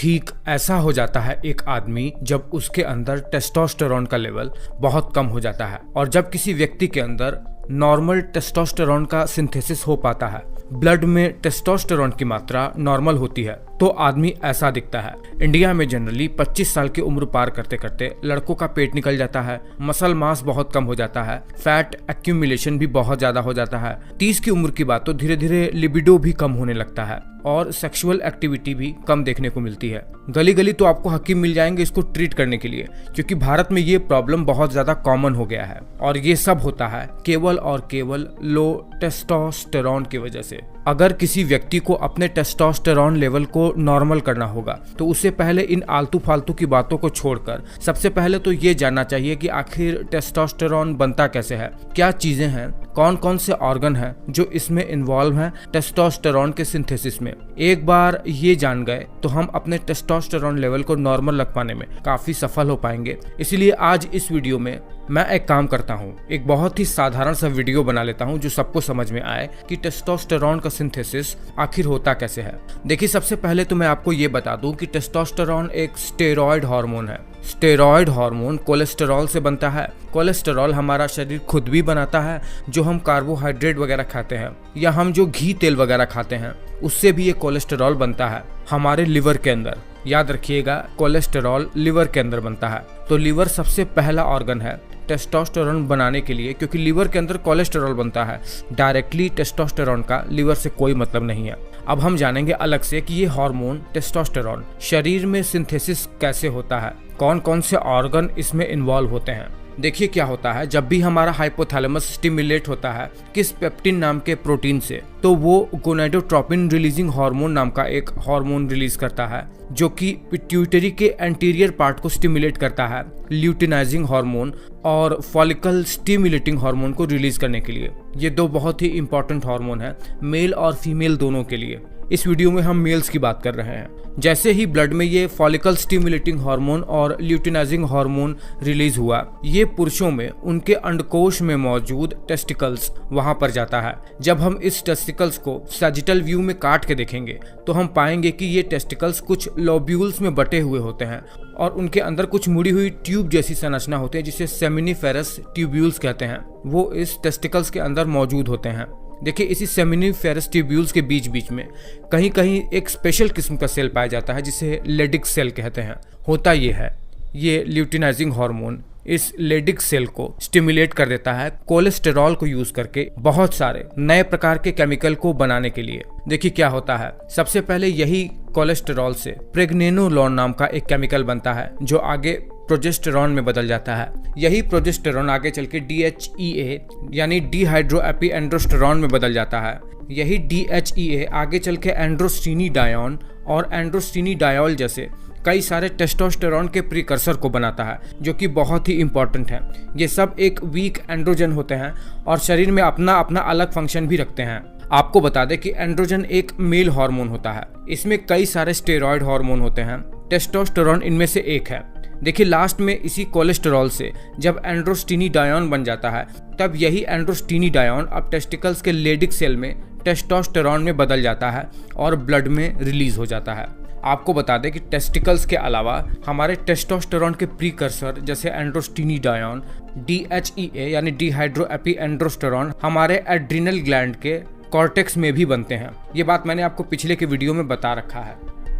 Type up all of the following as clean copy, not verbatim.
ठीक ऐसा हो जाता है एक आदमी जब उसके अंदर टेस्टोस्टेरोन का लेवल बहुत कम हो जाता है, और जब किसी व्यक्ति के अंदर नॉर्मल टेस्टोस्टेरोन का सिंथेसिस हो पाता है, ब्लड में टेस्टोस्टेरोन की मात्रा नॉर्मल होती है, तो आदमी ऐसा दिखता है। इंडिया में जनरली 25 साल की उम्र पार करते करते लड़कों का पेट निकल जाता है, मसल मास बहुत कम हो जाता है, फैट एक्यूमुलेशन भी बहुत ज्यादा हो जाता है। 30 की उम्र की बात तो धीरे धीरे लिबिडो भी कम होने लगता है और सेक्सुअल एक्टिविटी भी कम देखने को मिलती है। गली गली तो आपको हकीम मिल जाएंगे इसको ट्रीट करने के लिए, क्योंकि भारत में ये प्रॉब्लम बहुत ज्यादा कॉमन हो गया है। और ये सब होता है केवल और केवल लो टेस्टोस्टेरोन की वजह से। अगर किसी व्यक्ति को अपने टेस्टोस्टेरोन लेवल को नॉर्मल करना होगा तो उससे पहले इन आलतू फालतू की बातों को छोड़कर सबसे पहले तो ये जानना चाहिए कि आखिर टेस्टोस्टेरोन बनता कैसे है, क्या चीजें हैं, कौन कौन से ऑर्गन हैं जो इसमें इन्वॉल्व हैं टेस्टोस्टेरोन के सिंथेसिस में। एक बार ये जान गए तो हम अपने टेस्टोस्टेरोन लेवल को नॉर्मल रख पाने में काफी सफल हो पाएंगे। इसीलिए आज इस वीडियो में मैं एक काम करता हूँ, एक बहुत ही साधारण सा वीडियो बना लेता हूँ जो सबको समझ में आए कि टेस्टोस्टेरोन का सिंथेसिस आखिर होता कैसे है। देखिए, सबसे पहले तो मैं आपको ये बता दूं कि टेस्टोस्टेरोन एक स्टेरॉयड हार्मोन है। स्टेरॉयड हार्मोन कोलेस्टेरॉल से बनता है। कोलेस्टेरॉल हमारा शरीर खुद भी बनाता है, जो हम कार्बोहाइड्रेट वगैरह खाते हैं या हम जो घी तेल वगैरह खाते हैं उससे भी ये कोलेस्टेरॉल बनता है हमारे लिवर के अंदर। याद रखिएगा, कोलेस्टेरॉल लिवर के अंदर बनता है। तो लिवर सबसे पहला ऑर्गन है टेस्टोस्टेरोन बनाने के लिए, क्योंकि लिवर के अंदर कोलेस्टेरॉल बनता है। डायरेक्टली टेस्टोस्टेरोन का लिवर से कोई मतलब नहीं है। अब हम जानेंगे अलग से कि ये हार्मोन टेस्टोस्टेरोन शरीर में सिंथेसिस कैसे होता है, कौन कौन से ऑर्गन इसमें इन्वॉल्व होते हैं। देखिए क्या होता है, जब भी हमारा हाइपोथैलेमस स्टिमुलेट होता है किस पेप्टिन नाम के प्रोटीन से, तो वो गोनाडोट्रोपिन रिलीजिंग हार्मोन नाम का एक हार्मोन रिलीज करता है जो कि पिट्यूटरी के एंटीरियर पार्ट को स्टिमुलेट करता है ल्यूटिनाइजिंग हार्मोन और फॉलिकल स्टिमुलेटिंग हार्मोन को रिलीज करने के लिए। ये दो बहुत ही इंपॉर्टेंट हार्मोन है मेल और फीमेल दोनों के लिए। इस वीडियो में हम मेल्स की बात कर रहे हैं। जैसे ही ब्लड में ये फॉलिकल स्टिमुलेटिंग हार्मोन और ल्यूटिनाइजिंग हार्मोन रिलीज हुआ, ये पुरुषों में उनके अंडकोश में मौजूद टेस्टिकल्स वहां पर जाता है। जब हम इस टेस्टिकल्स को सैजिटल व्यू में काट के देखेंगे तो हम पाएंगे कि ये टेस्टिकल्स कुछ लोब्यूल्स में बटे हुए होते हैं और उनके अंदर कुछ मुड़ी हुई ट्यूब जैसी संरचना होती है जिसे सेमिनिफेरस ट्यूब्यूल्स कहते हैं। वो इस टेस्टिकल्स के अंदर मौजूद होते हैं। देखिए, इसी सेमिनिफेरस ट्यूब्यूल्स के बीच बीच में कहीं कहीं एक स्पेशल किस्म का सेल पाया जाता है जिसे लेडिक सेल कहते हैं। होता ये है, ये ल्यूटिनाइजिंग हार्मोन इस लेडिक सेल को स्टिमुलेट कर देता है कोलेस्टेरॉल को यूज करके बहुत सारे नए प्रकार के केमिकल को बनाने के लिए। देखिए क्या होता है, सबसे पहले यही कोलेस्टेरॉल से प्रेग्नेनोलोन नाम का एक केमिकल बनता है जो आगे प्रोजेस्टेरॉन में बदल जाता है। यही प्रोजेस्टेरॉन आगे चल के DHEA यानी डिहाइड्रोएपीएंड्रोस्टेरॉन में बदल जाता है। यही DHEA आगे चल के एंड्रोस्टिनिडायोन और एंड्रोस्टिनिडायोल जैसे कई सारे टेस्टोस्टेरोन के प्रीकर्सर को बनाता है, जो कि बहुत ही इंपॉर्टेंट है। ये सब एक वीक एंड्रोजन होते हैं और शरीर में अपना अपना अलग फंक्शन भी रखते हैं। आपको बता दें कि एंड्रोजन एक मेल हार्मोन होता है। इसमें कई सारे स्टेरॉयड हार्मोन होते हैं, टेस्टोस्टेरोन इनमें से एक है। देखिए, लास्ट में इसी कोलेस्टेरॉल से जब एंड्रोस्टिनिडायोन बन जाता है, तब यही एंड्रोस्टिनिडायोन अब टेस्टिकल्स के लेडिक सेल में टेस्टोस्टेरोन में बदल जाता है और ब्लड में रिलीज हो जाता है। आपको बता दें कि टेस्टिकल्स के अलावा हमारे टेस्टोस्टेरोन के प्रीकर्सर जैसे एंड्रोस्टिनिडायोन, DHEA यानी डिहाइड्रोएपीएंड्रोस्टेरॉन हमारे एड्रिनल ग्लैंड के कॉर्टेक्स में भी बनते हैं। ये बात मैंने आपको पिछले के वीडियो में बता रखा है।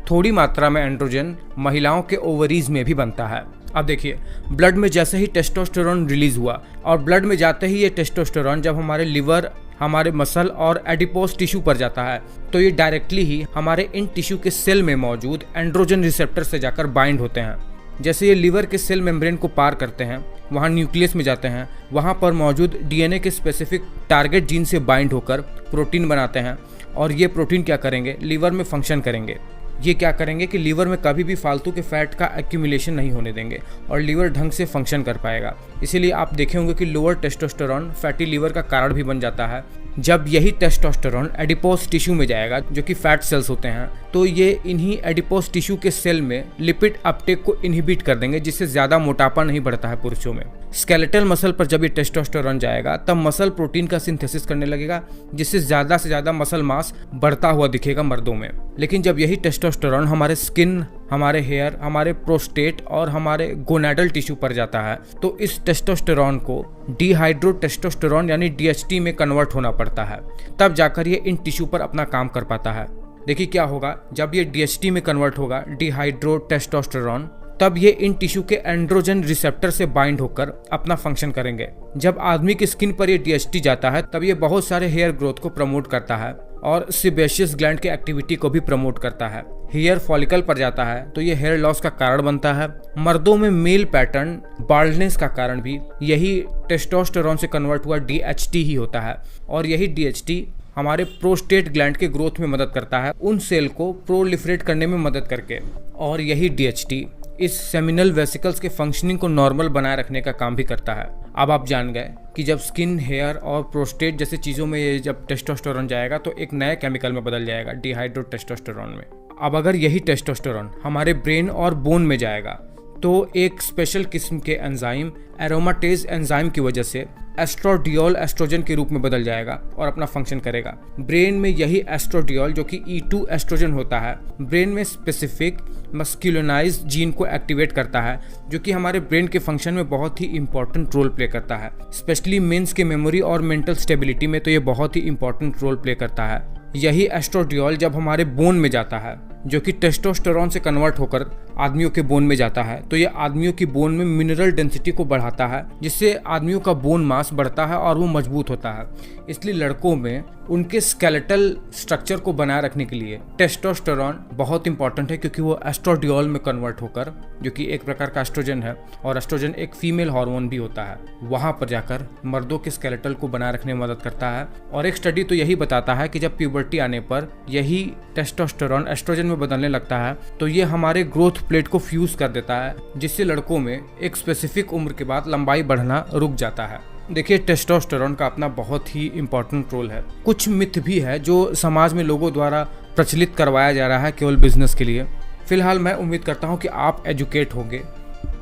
थोड़ी मात्रा में एंड्रोजन महिलाओं के ओवरीज में भी बनता है। अब देखिए, ब्लड में जैसे ही टेस्टोस्टेरोन रिलीज हुआ और ब्लड में जाते ही ये टेस्टोस्टेरोन जब हमारे लिवर, हमारे मसल और एडिपोज टिश्यू पर जाता है, तो ये डायरेक्टली ही हमारे इन टिश्यू के सेल में मौजूद एंड्रोजन रिसेप्टर से जाकर बाइंड होते हैं। जैसे ये लिवर के सेल मेम्ब्रेन को पार करते हैं, वहाँ न्यूक्लियस में जाते हैं, वहाँ पर मौजूद DNA के स्पेसिफिक टारगेट जीन से बाइंड होकर प्रोटीन बनाते हैं और ये प्रोटीन क्या करेंगे, लिवर में फंक्शन करेंगे। ये क्या करेंगे कि लीवर में कभी भी फालतू के फैट का एक्यूमुलेशन नहीं होने देंगे और लीवर ढंग से फंक्शन कर पाएगा। इसीलिए आप देखे होंगे कि लोअर टेस्टोस्टेरोन फैटी लीवर का कारण भी बन जाता है। जब यही टेस्टोस्टेरोन एडिपोज टिश्यू में जाएगा, जो कि फैट सेल्स होते हैं, तो ये इन्हीं एडिपोज टिश्यू के सेल में लिपिड अपटेक को इनहिबिट कर देंगे, जिससे ज्यादा मोटापा नहीं बढ़ता है पुरुषों में। स्केलेटल मसल पर जब ये टेस्टोस्टेरोन जाएगा, तब मसल प्रोटीन का सिंथेसिस करने लगेगा, जिससे ज्यादा से ज्यादा मसल मास बढ़ता हुआ दिखेगा मर्दों में। लेकिन जब यही टेस्टोस्टेरोन हमारे स्किन, हमारे हेयर, हमारे प्रोस्टेट और हमारे गोनाडल टिश्यू पर जाता है तो इस टेस्टोस्टेरॉन को डिहाइड्रो टेस्टोस्टेरॉन यानी DHT में कन्वर्ट होना पड़ता है, तब जाकर ये इन टिश्यू पर अपना काम कर पाता है। देखिए क्या होगा, जब ये DHT में कन्वर्ट होगा डिहाइड्रो टेस्टोस्टेरॉन, तब ये इन टिश्यू के एंड्रोजन रिसेप्टर से बाइंड होकर अपना फंक्शन करेंगे। जब आदमी की स्किन पर ये DHT जाता है तब ये बहुत सारे हेयर ग्रोथ को प्रमोट करता है और सेबेशियस ग्लैंड के एक्टिविटी को भी प्रमोट करता है। हेयर फॉलिकल पर जाता है तो ये हेयर लॉस का कारण बनता है। मर्दों में मेल पैटर्न बाल्डनेस का कारण भी यही टेस्टोस्टेरॉन से कन्वर्ट हुआ DHT ही होता है, और यही DHT हमारे प्रोस्टेट ग्लैंड के ग्रोथ में मदद करता है, उन सेल को प्रोलिफरेट करने में मदद करके। और यही DHT इस सेमिनल वेसिकल्स के फंक्शनिंग को नॉर्मल बनाए रखने का काम भी करता है। अब आप जान गए कि जब स्किन, हेयर और प्रोस्टेट जैसे चीज़ों में ये जब टेस्टोस्टेरॉन जाएगा तो एक नए केमिकल में बदल जाएगा, डिहाइड्रो टेस्टोस्टेरॉन में। अब अगर यही टेस्टोस्टेरॉन हमारे ब्रेन और बोन में जाएगा तो एक स्पेशल किस्म के एंजाइम, एरोमाटेज एंजाइम की वजह से एस्ट्रोडियोल एस्ट्रोजन के रूप में बदल जाएगा और अपना फंक्शन करेगा। ब्रेन में यही एस्ट्रोडियोल जो कि E2 एस्ट्रोजन होता है, ब्रेन में स्पेसिफिक मस्कुलिनाइज्ड जीन को एक्टिवेट करता है, जो कि हमारे ब्रेन के फंक्शन में बहुत ही इंपॉर्टेंट रोल प्ले करता है। स्पेशली मेंस के मेमोरी और मेंटल स्टेबिलिटी में तो ये बहुत ही इंपॉर्टेंट रोल प्ले करता है। यही एस्ट्रोडियोल जब हमारे बोन में जाता है, जो कि टेस्टोस्टेरॉन से कन्वर्ट होकर आदमियों के बोन में जाता है, तो ये आदमियों की बोन में मिनरल डेंसिटी को बढ़ाता है, जिससे आदमियों का बोन मास बढ़ता है और वो मजबूत होता है। इसलिए लड़कों में उनके स्केलेटल स्ट्रक्चर को बनाए रखने के लिए टेस्टोस्टेरॉन बहुत इंपॉर्टेंट है, क्योंकि वो एस्ट्रोडियोल में कन्वर्ट होकर, जो कि एक प्रकार का एस्ट्रोजन है और एस्ट्रोजन एक फीमेल हार्मोन भी होता है, वहां पर जाकर मर्दों के स्केलेटल को बनाए रखने में मदद करता है। और एक स्टडी तो यही बताता है कि जब प्यूबर्टी आने पर यही टेस्टोस्टेरॉन एस्ट्रोजन में बदलने लगता है तो ये हमारे ग्रोथ प्लेट को फ्यूज कर देता है, जिससे लड़कों में एक स्पेसिफिक उम्र के बाद लंबाई बढ़ना रुक जाता है। देखिए, टेस्टोस्टेरॉन का अपना बहुत ही इंपॉर्टेंट रोल है। कुछ मिथ भी है जो समाज में लोगों द्वारा प्रचलित करवाया जा रहा है केवल बिजनेस के लिए। फिलहाल मैं उम्मीद करता हूँ कि आप एजुकेट होंगे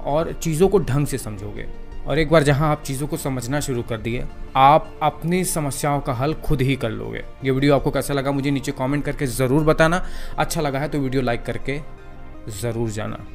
और चीज़ों को ढंग से समझोगे, और एक बार जहां आप चीज़ों को समझना शुरू कर दिए, आप अपनी समस्याओं का हल खुद ही कर लोगे। ये वीडियो आपको कैसा लगा मुझे नीचे कमेंट करके ज़रूर बताना। अच्छा लगा है तो वीडियो लाइक करके ज़रूर जाना।